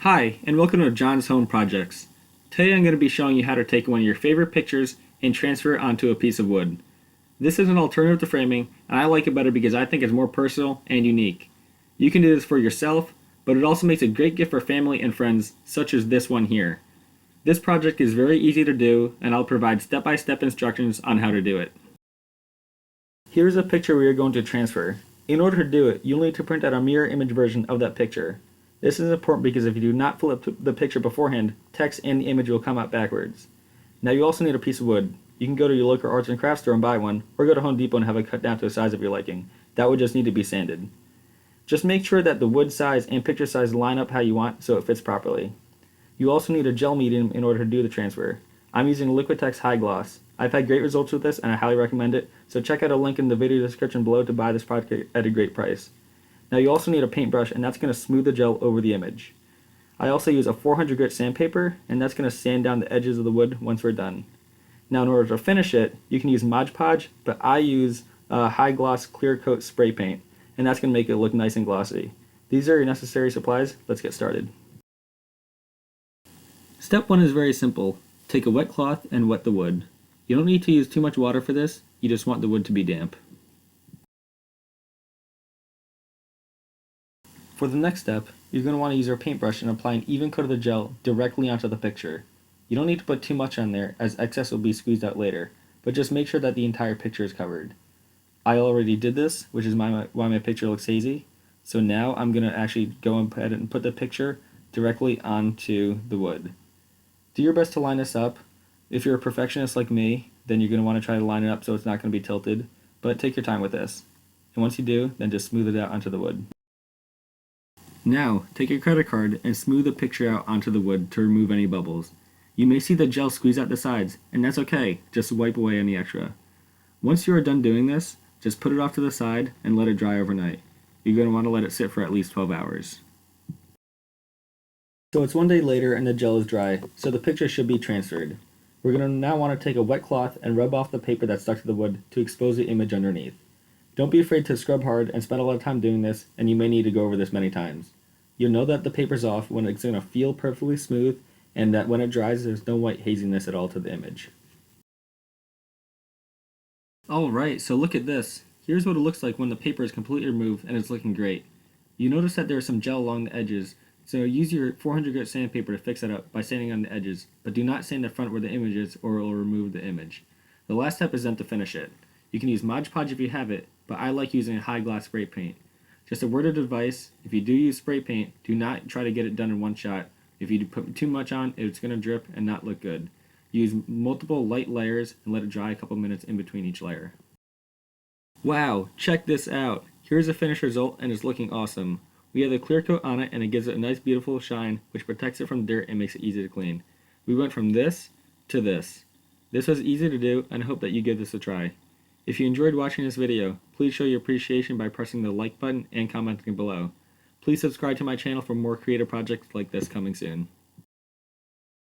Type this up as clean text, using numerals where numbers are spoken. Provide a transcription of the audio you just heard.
Hi, and welcome to John's Home Projects. Today I'm going to be showing you how to take one of your favorite pictures and transfer it onto a piece of wood. This is an alternative to framing, and I like it better because I think it's more personal and unique. You can do this for yourself, but it also makes a great gift for family and friends, such as this one here. This project is very easy to do, and I'll provide step-by-step instructions on how to do it. Here's a picture we are going to transfer. In order to do it, you'll need to print out a mirror image version of that picture. This is important because if you do not flip the picture beforehand, text and the image will come out backwards. Now you also need a piece of wood. You can go to your local arts and crafts store and buy one, or go to Home Depot and have it cut down to a size of your liking. That would just need to be sanded. Just make sure that the wood size and picture size line up how you want so it fits properly. You also need a gel medium in order to do the transfer. I'm using Liquitex High Gloss. I've had great results with this and I highly recommend it, so check out a link in the video description below to buy this product at a great price. Now you also need a paintbrush, and that's going to smooth the gel over the image. I also use a 400 grit sandpaper, and that's going to sand down the edges of the wood once we're done. Now in order to finish it, you can use Mod Podge, but I use High Gloss Clear Coat Spray Paint, and that's going to make it look nice and glossy. These are your necessary supplies. Let's get started. Step 1 is very simple. Take a wet cloth and wet the wood. You don't need to use too much water for this, you just want the wood to be damp. For the next step, you're going to want to use your paintbrush and apply an even coat of the gel directly onto the picture. You don't need to put too much on there, as excess will be squeezed out later, but just make sure that the entire picture is covered. I already did this, which is why my picture looks hazy, so now I'm going to actually go ahead and put the picture directly onto the wood. Do your best to line this up. If you're a perfectionist like me, then you're going to want to try to line it up so it's not going to be tilted, but take your time with this. And once you do, then just smooth it out onto the wood. Now, take your credit card and smooth the picture out onto the wood to remove any bubbles. You may see the gel squeeze out the sides, and that's okay, just wipe away any extra. Once you are done doing this, just put it off to the side and let it dry overnight. You're going to want to let it sit for at least 12 hours. So it's one day later and the gel is dry, so the picture should be transferred. We're going to now want to take a wet cloth and rub off the paper that's stuck to the wood to expose the image underneath. Don't be afraid to scrub hard and spend a lot of time doing this, and you may need to go over this many times. You'll know that the paper's off when it's going to feel perfectly smooth, and that when it dries there's no white haziness at all to the image. Alright, so look at this. Here's what it looks like when the paper is completely removed and it's looking great. You notice that there's some gel along the edges, so use your 400 grit sandpaper to fix that up by sanding on the edges, but do not sand the front where the image is or it will remove the image. The last step is then to finish it. You can use Mod Podge if you have it, but I like using a High Gloss spray paint. Just a word of advice, if you do use spray paint, do not try to get it done in one shot. If you put too much on, it's going to drip and not look good. Use multiple light layers and let it dry a couple minutes in between each layer. Wow, check this out! Here's the finished result and it's looking awesome. We have the clear coat on it and it gives it a nice beautiful shine which protects it from dirt and makes it easy to clean. We went from this to this. This was easy to do and I hope that you give this a try. If you enjoyed watching this video, please show your appreciation by pressing the like button and commenting below. Please subscribe to my channel for more creative projects like this coming soon.